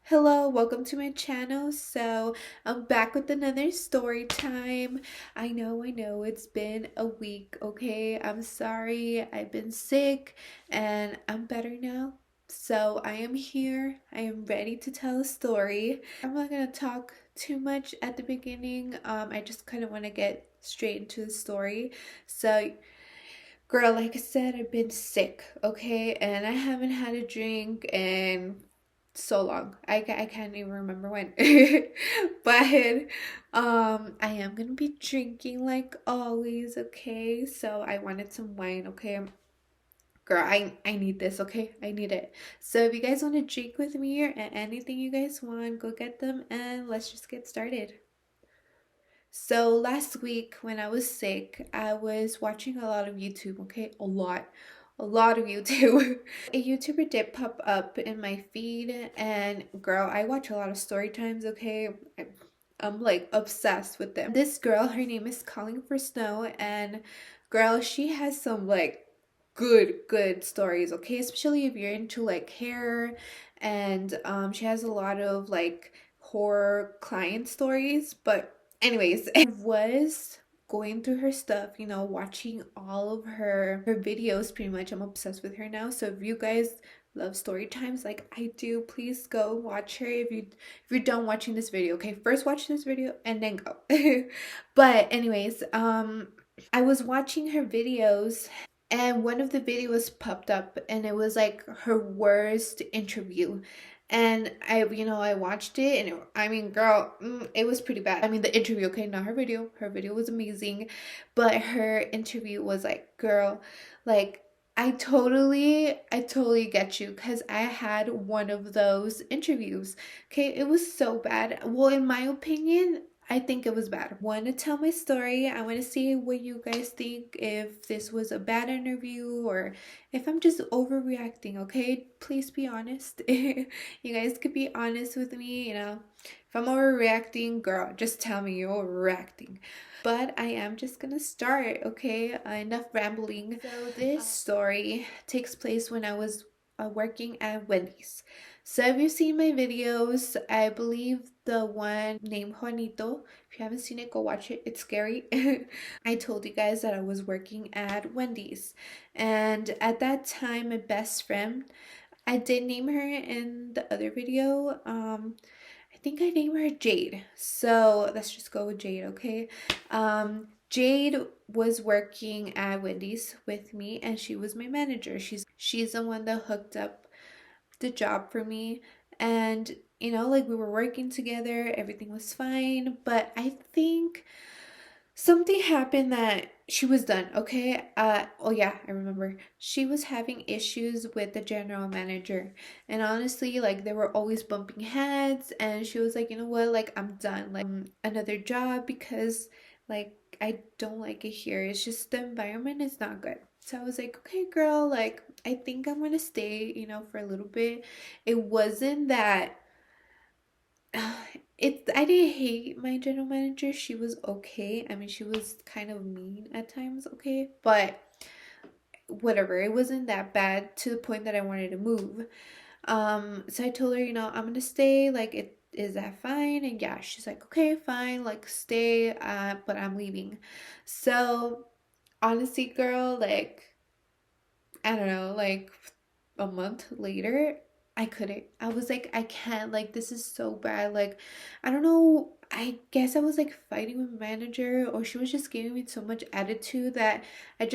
Hello, welcome to my channel. So, I'm back with another story time. I know, it's been a week, okay? I'm sorry, I've been sick and I'm better now. So, I am here. I am ready to tell a story. I'm not gonna talk too much at the beginning. I just kind of want to get straight into the story. So, girl, like I said, I've been sick, okay? And I haven't had a drink in so long. I can't even remember when. But I am gonna be drinking like always, okay? So I wanted some wine, okay? Girl, I need this, okay? I need it. So if you guys want to drink with me or anything you guys want, go get them and let's just get started. So last week when I was sick, I was watching a lot of YouTube, okay? A lot of YouTube. A YouTuber did pop up in my feed, and girl, I watch a lot of story times, okay? I'm like obsessed with them. This girl, her name is Calling for Snow, and girl, she has some like good stories, okay? Especially if you're into like hair, and she has a lot of like horror client stories, but anyways, I was going through her stuff, watching all of her videos pretty much. I'm obsessed with her now. So if you guys love story times like I do, please go watch her if you're done watching this video. Okay, first watch this video and then go. But anyways, I was watching her videos and one of the videos popped up and it was like her worst interview. And I watched it and I mean, girl, it was pretty bad. I mean, the interview, okay, not her video. Her video was amazing, but her interview was like, girl, like I totally get you because I had one of those interviews. Okay, it was so bad. Well, in my opinion, I think it was bad. Want to tell my story. I want to see what you guys think, if this was a bad interview or if I'm just overreacting, okay? Please be honest. You guys could be honest with me. If I'm overreacting, girl, just tell me you're overreacting. But I am just gonna start, okay? Enough rambling. So this story takes place when I was working at Wendy's. So if you've seen my videos, I believe the one named Juanito, if you haven't seen it, go watch it. It's scary. I told you guys that I was working at Wendy's. And at that time, my best friend, I did name her in the other video. I think I named her Jade. So let's just go with Jade, okay? Jade was working at Wendy's with me and she was my manager. She's the one that hooked up the job for me. And like we were working together, everything was fine, but I think something happened that she was done, okay? Oh yeah, I remember. She was having issues with the general manager. And honestly, like they were always bumping heads and she was like, "You know what? Like I'm done. Like another job because like I don't like it here. It's just the environment is not good." So I was like, "Okay, girl, like I think I'm going to stay, for a little bit." It wasn't that I didn't hate my general manager. She was okay. I mean, she was kind of mean at times, okay? But whatever. It wasn't that bad to the point that I wanted to move. So I told her, I'm gonna stay. Like, is that fine? And yeah, she's like, okay, fine. Like, stay. But I'm leaving. So honestly, girl, like, I don't know, like a month later, I couldn't. I was like, I can't. Like, this is so bad. Like, I don't know. I guess I was like fighting with my manager, or she was just giving me so much attitude that I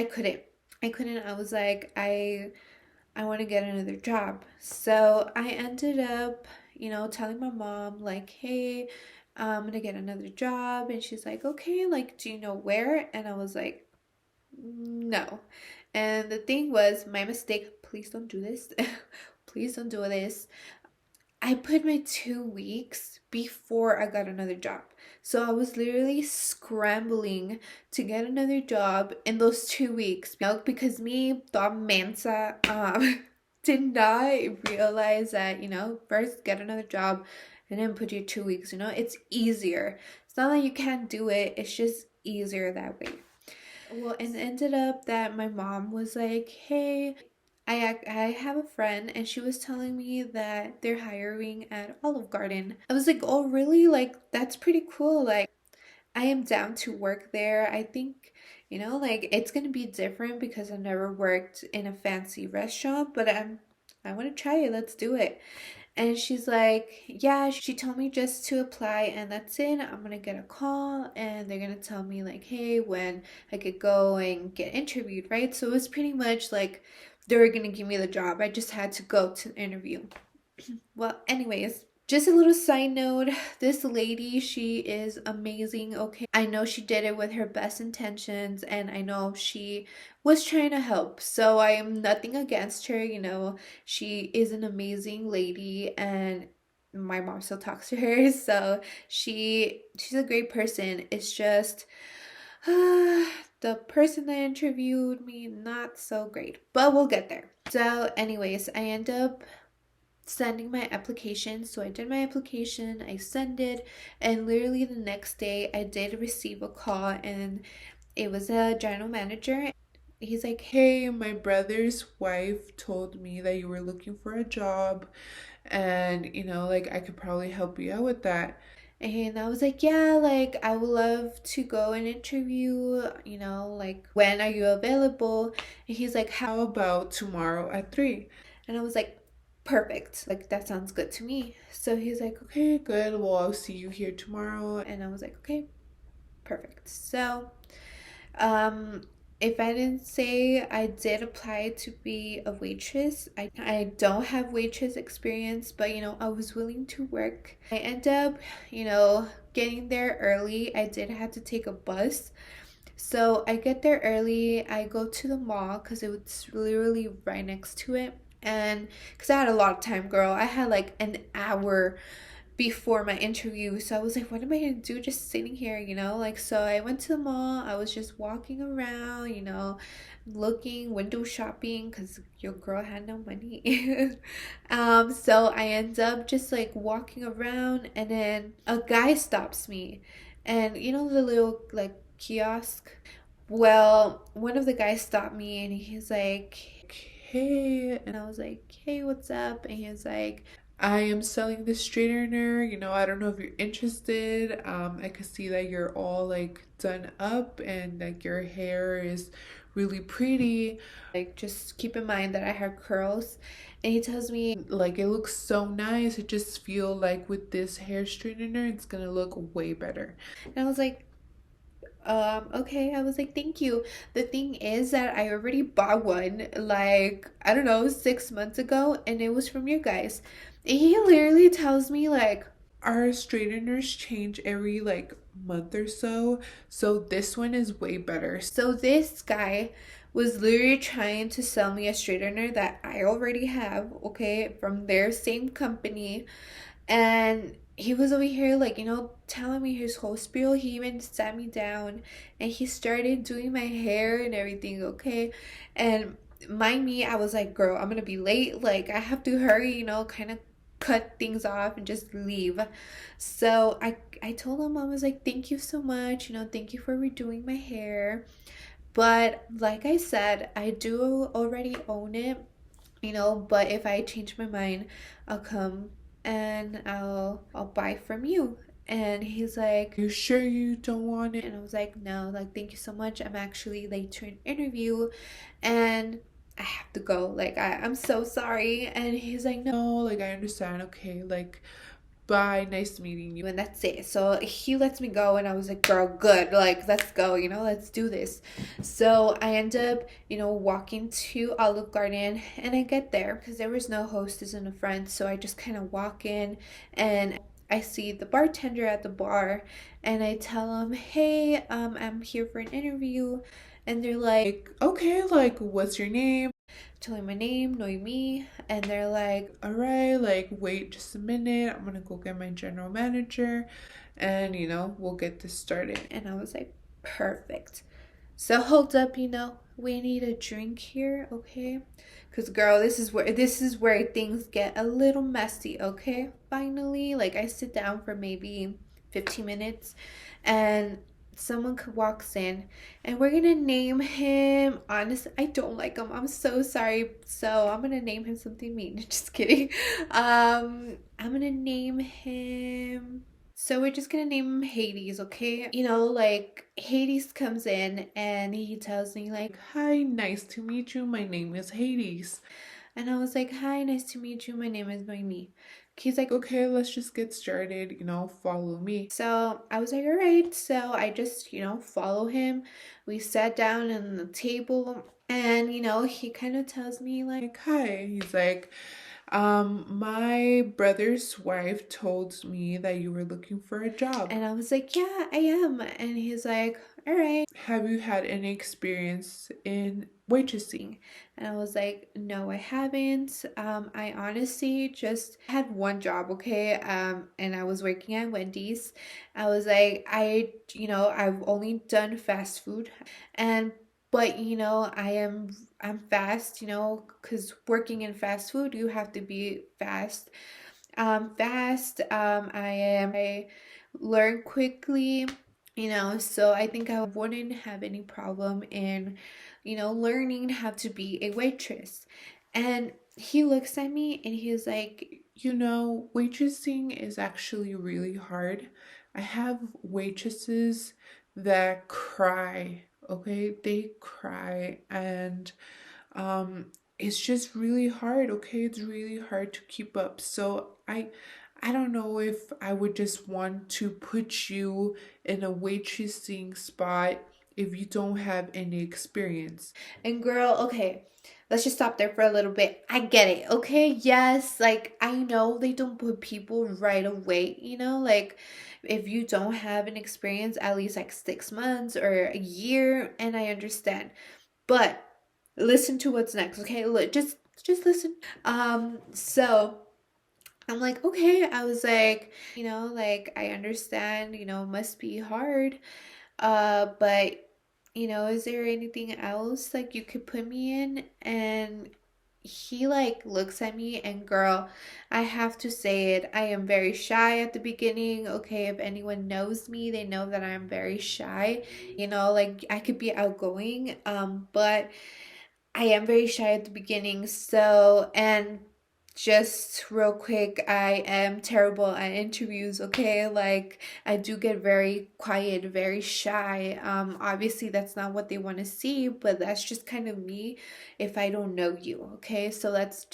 couldn't. I couldn't. I was like, I want to get another job. So I ended up, telling my mom, like, hey, I'm gonna get another job. And she's like, okay, like, do you know where? And I was like, no. And the thing was, my mistake, please don't do this. Please don't do this. I put my 2 weeks before I got another job. So I was literally scrambling to get another job in those 2 weeks. Because me, Dom Mansa, did not realize that, first get another job and then put your 2 weeks, it's easier. It's not that you can't do it, it's just easier that way. Well, and it ended up that my mom was like, hey, I have a friend and she was telling me that they're hiring at Olive Garden. I was like, oh really? Like that's pretty cool. Like I am down to work there. I think, like it's gonna be different because I've never worked in a fancy restaurant, but I want to try it. Let's do it. And she's like, yeah, she told me just to apply and that's it. I'm gonna get a call and they're gonna tell me like, hey, when I could go and get interviewed, right? So it was pretty much like they were gonna give me the job. I just had to go to the interview. Well, anyways, just a little side note, this lady, she is amazing, okay? I know she did it with her best intentions and I know she was trying to help. So I am nothing against her, She is an amazing lady and my mom still talks to her, so she's a great person. It's just the person that interviewed me not so great, but we'll get there. So anyways, I end up sending my application. So I did my application, I sent it, and literally the next day I did receive a call and it was a general manager. He's like, hey, my brother's wife told me that you were looking for a job and like I could probably help you out with that. And I was like, yeah, like I would love to go and interview, like when are you available? And he's like, how about tomorrow at 3? And I was like, perfect. Like that sounds good to me. So he's like, okay, good. Well, I'll see you here tomorrow. And I was like, okay, perfect. So, um, if I didn't say, I did apply to be a waitress. I don't have waitress experience, but I was willing to work. I end up, getting there early. I did have to take a bus. So I get there early. I go to the mall because it was literally right next to it. And because I had a lot of time, girl, I had like an hour before my interview. So I was like, what am I gonna do just sitting here, Like, so I went to the mall. I was just walking around, looking, window shopping because your girl had no money. So I end up just like walking around, and then a guy stops me. And the little like kiosk? Well, one of the guys stopped me and he's like, hey. And I was like, hey, what's up? And he's like, I am selling this straightener. I don't know if you're interested. I could see that you're all like done up and like your hair is really pretty. Like, just keep in mind that I have curls. And he tells me, like, it looks so nice. I just feel like with this hair straightener, it's gonna look way better. And I was like, okay. I was like, thank you. The thing is that I already bought one like, I don't know, 6 months ago, and it was from you guys. And he literally tells me like, our straighteners change every like month or so, so this one is way better. So this guy was literally trying to sell me a straightener that I already have, okay, from their same company. And he was over here like, telling me his whole spiel. He even sat me down and he started doing my hair and everything, okay? And mind me, I was like, girl, I'm gonna be late. Like, I have to hurry, kind of cut things off and just leave. So I told him, I was like, thank you so much, thank you for redoing my hair. But like I said, I do already own it, but if I change my mind, I'll come and I'll buy from you. And he's like, you sure you don't want it? And I was like, no, like thank you so much. I'm actually late to an interview and I have to go. Like I'm so sorry. And he's like, no, like I understand. Okay, like bye, nice meeting you. And that's it. So he lets me go and I was like, girl, good, like let's go, let's do this. So I end up, walking to Olive Garden, and I get there because there was no hostess in the front. So I just kind of walk in and I see the bartender at the bar and I tell him, hey, I'm here for an interview. And they're like, okay, like what's your name? Telling my name, Noemi, and they're like, all right, like wait just a minute, I'm gonna go get my general manager and we'll get this started. And I was like, perfect. So hold up, we need a drink here, okay? Because girl, this is where things get a little messy, okay? Finally, like I sit down for maybe 15 minutes and someone walks in and we're gonna name him, honestly, I don't like him, I'm so sorry, so I'm gonna name him something mean. Just kidding. I'm gonna name him, so we're just gonna name him Hades, okay? Like Hades comes in and he tells me like, "Hi, nice to meet you. My name is Hades." And I was like, "Hi, nice to meet you. My name is Noemi." He's like, "Okay, let's just get started, follow me." So I was like, "All right." So I just, follow him. We sat down on the table and, he kind of tells me like, "Hi." He's like, my brother's wife told me that you were looking for a job. And I was like, "Yeah, I am." And he's like, "All right. Have you had any experience in waitressing?" And I was like, "No, I haven't. I honestly just had one job, okay? And I was working at Wendy's. I was like, I've only done fast food, and but I'm fast, because working in fast food, you have to be fast. I learn quickly, so I think I wouldn't have any problem in, learning how to be a waitress." And he looks at me and he's like, waitressing is actually really hard. I have waitresses that cry, okay? They cry, and um it's just really hard, okay? It's really hard to keep up. So I don't know if I would just want to put you in a waitressing spot if you don't have any experience. And girl, okay, let's just stop there for a little bit. I get it, okay? Yes, like I know they don't put people right away, like if you don't have an experience at least like 6 months or a year, and I understand. But listen to what's next, okay? Look, just listen. So I'm like, okay. I was like, like I understand, must be hard. But is there anything else like you could put me in? And he like looks at me, and girl, I have to say it. I am very shy at the beginning. Okay, if anyone knows me, they know that I'm very shy. Like I could be outgoing, but I am very shy at the beginning. So, and just real quick, I am terrible at interviews, okay? Like I do get very quiet, very shy. Obviously that's not what they want to see, but that's just kind of me if I don't know you, okay? So that's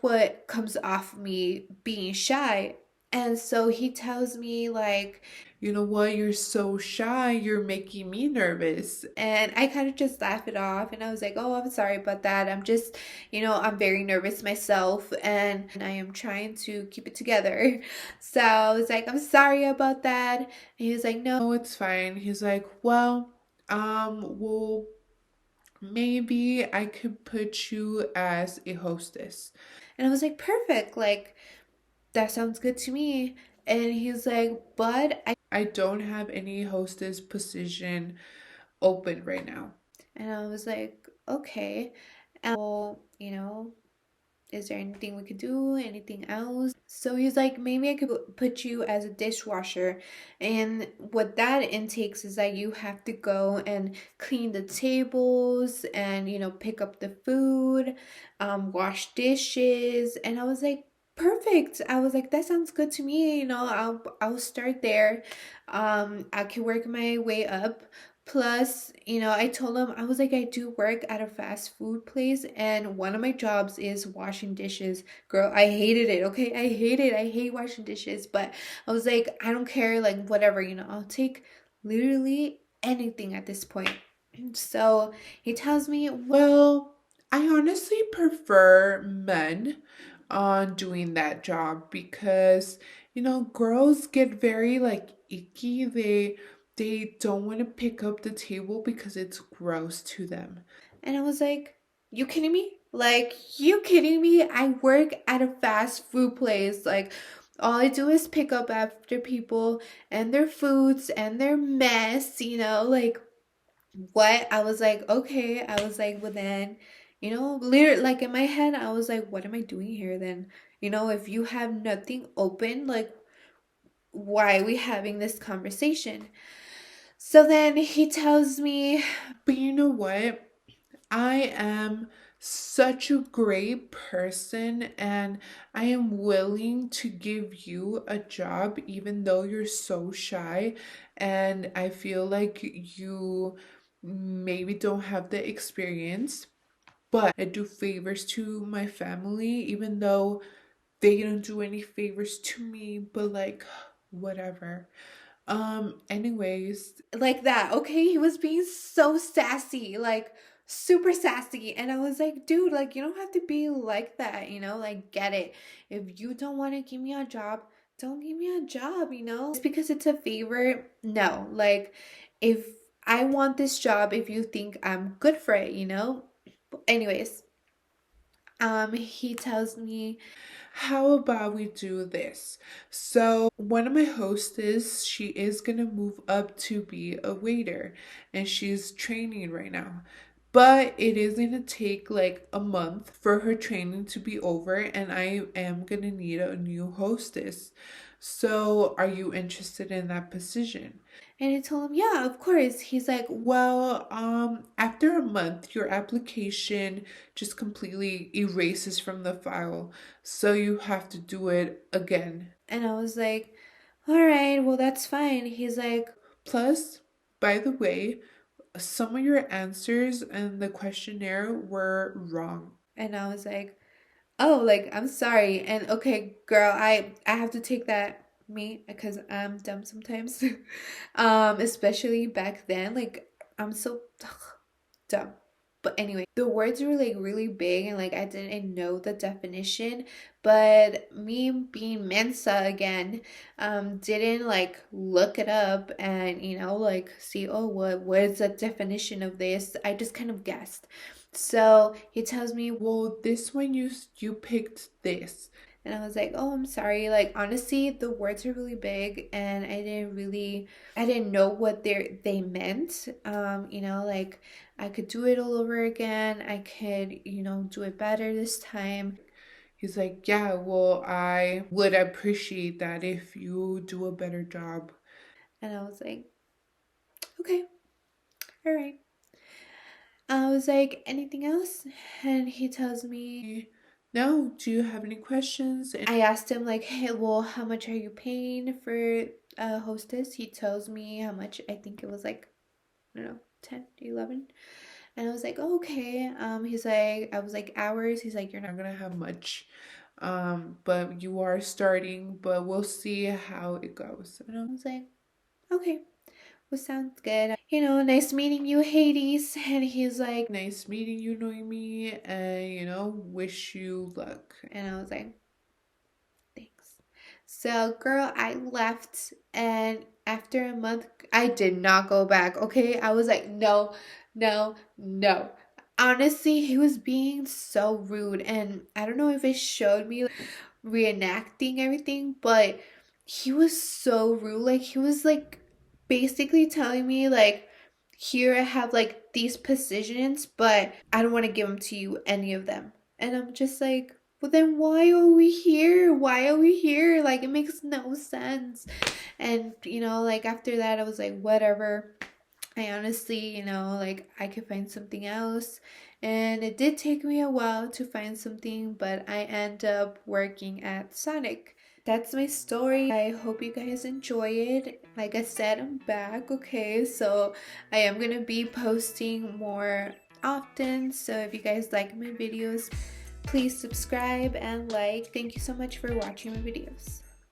what comes off me being shy. And so he tells me like, "You know what? You're so shy. You're making me nervous." And I kind of just laugh it off. And I was like, "Oh, I'm sorry about that. I'm just, I'm very nervous myself. And I am trying to keep it together." So I was like, "I'm sorry about that." And he was like, "No, it's fine." He's like, "Well, well, maybe I could put you as a hostess." And I was like, "Perfect. Like, that sounds good to me." And he's like, "But I don't have any hostess position open right now." And I was like, "Okay." Well, is there anything we could do? Anything else? So he's like, "Maybe I could put you as a dishwasher." And what that intakes is that you have to go and clean the tables and, pick up the food, wash dishes. And I was like, "Perfect." I was like, "That sounds good to me. I'll start there. I can work my way up." Plus, I told him, I was like, "I do work at a fast food place, and one of my jobs is washing dishes." Girl, I hated it, okay? I hate it. I hate washing dishes, but I was like, "I don't care, like, whatever, I'll take literally anything at this point." So he tells me, "Well, I honestly prefer men on doing that job because, girls get very, like, icky. They don't want to pick up the table because it's gross to them." And I was like, "You kidding me? Like, you kidding me? I work at a fast food place. Like, all I do is pick up after people and their foods and their mess, like, what?" I was like, "Okay." I was like, "Well then, literally, like in my head, I was like, what am I doing here then? If you have nothing open, like, why are we having this conversation?" So then he tells me, but you know what? I am such a great person and I am willing to give you a job even though you're so shy and I feel like you maybe don't have the experience, but I do favors to my family even though they don't do any favors to me, but like whatever. Anyways, like that, okay? He was being so sassy, like super sassy. And I was like, dude, like, you don't have to be like that, like, get it. If you don't want to give me a job, don't give me a job, Just because it's a favor, no. Like, if I want this job, if you think I'm good for it. Anyways, he tells me, how about we do this? So, one of my hostess, she is gonna move up to be a waiter and she's training right now. But it is gonna take like a month for her training to be over, and I am gonna need a new hostess. So, are you interested in that position? And I told him, yeah, of course. He's like, well, after a month, your application just completely erases from the file. So you have to do it again. And I was like, all right, well, that's fine. He's like, plus, by the way, some of your answers in the questionnaire were wrong. And I was like, oh, like, I'm sorry. And okay, girl, I have to take that me because I'm dumb sometimes. Especially back then, like I'm so dumb. But anyway, the words were like really big and like I didn't know the definition. But me being Mensa again, didn't like look it up and like see, oh, what is the definition of this? I just kind of guessed. So he tells me, well, this one you picked this. And I was like, oh, I'm sorry. Like, honestly, the words are really big and I didn't know what they meant. Like I could do it all over again. I could, do it better this time. He's like, yeah, well, I would appreciate that if you do a better job. And I was like, okay, all right. I was like, anything else? And he tells me, no, do you have any questions? And I asked him, like, hey, well, how much are you paying for a hostess? He tells me how much. I think it was like, I don't know, 10, 11. And I was like, oh, okay. He's like, I was like, hours. He's like, you're not gonna have much. But you are starting, but we'll see how it goes. And I was like, okay. Well, sounds good. Nice meeting you, Hades. And he's like, nice meeting you, Noemi. And, wish you luck. And I was like, thanks. So, girl, I left. And after a month, I did not go back. Okay. I was like, no, no, no. Honestly, he was being so rude. And I don't know if it showed me like, reenacting everything, but he was so rude. Like, he was like, basically telling me like, here I have like these positions, but I don't want to give them to you, any of them. And I'm just like, well, then why are we here? Why are we here? Like, it makes no sense. And like after that I was like, whatever. I honestly, like I could find something else. And it did take me a while to find something, but I end up working at Sonic. That's my story. I hope you guys enjoy it. Like I said, I'm back, okay? So I am gonna be posting more often. So if you guys like my videos, please subscribe and like. Thank you so much for watching my videos.